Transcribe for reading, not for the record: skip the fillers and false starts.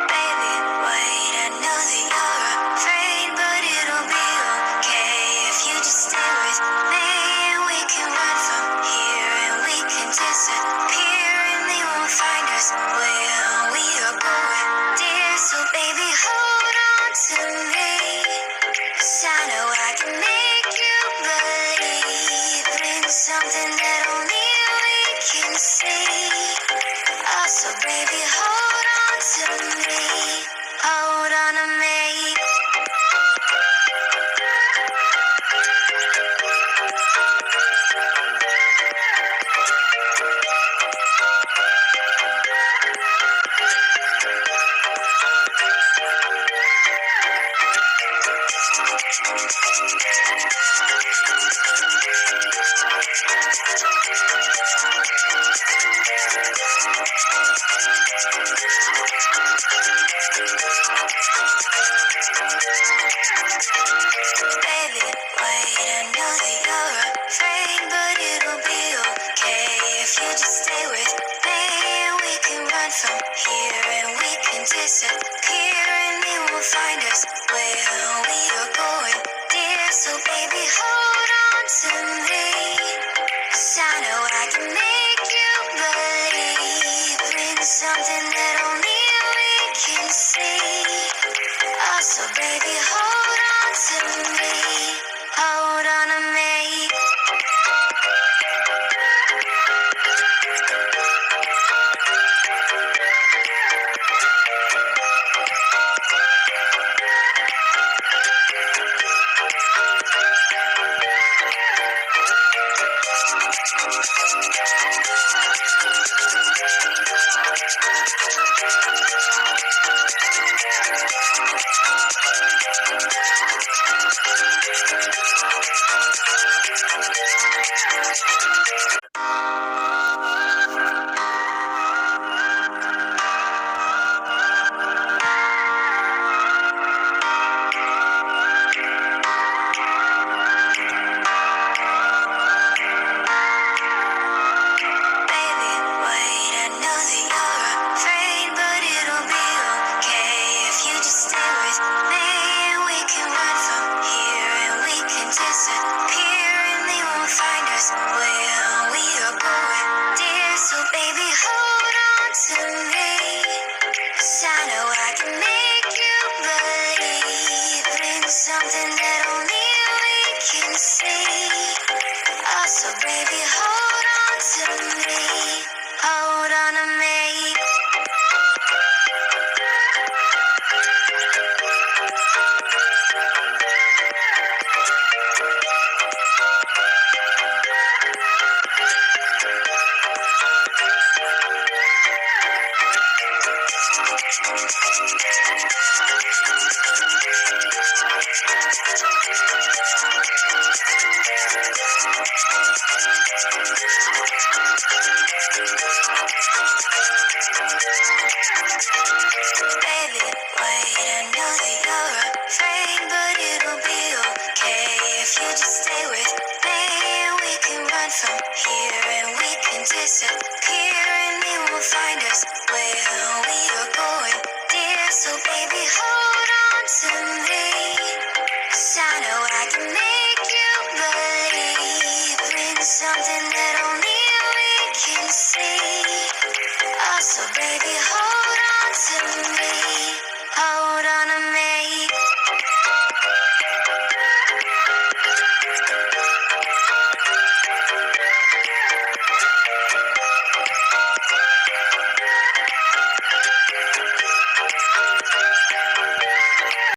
Baby, wait, I know that you're afraid, but it'll be okay if you just stay with me. And we can run from here and we can disappear, and they won't find us where we are going, dear. So baby, hold on to me, 'cause I know I can make you believe in something that only we can see. Oh, so baby, hold on to me, hold on to me. Baby, wait, I know that you're afraid, but it'll be okay if you just stay with me. And we can run from here and we can disappear, and they won't find us where we are going, dear. So baby, hold on to me, 'cause I know I can make you believe in something that only we can see. Oh, so baby, hold on to me, hold on to me. Baby, wait, I know that you're afraid, but it'll be okay if you just stay with me. And we can run from here and we can disappear, and they won't find us where we are going, dear. So baby, hold on to me, 'cause I know I can make you believe in something that only we can see. Oh, so baby, hold on to me, hold on to me.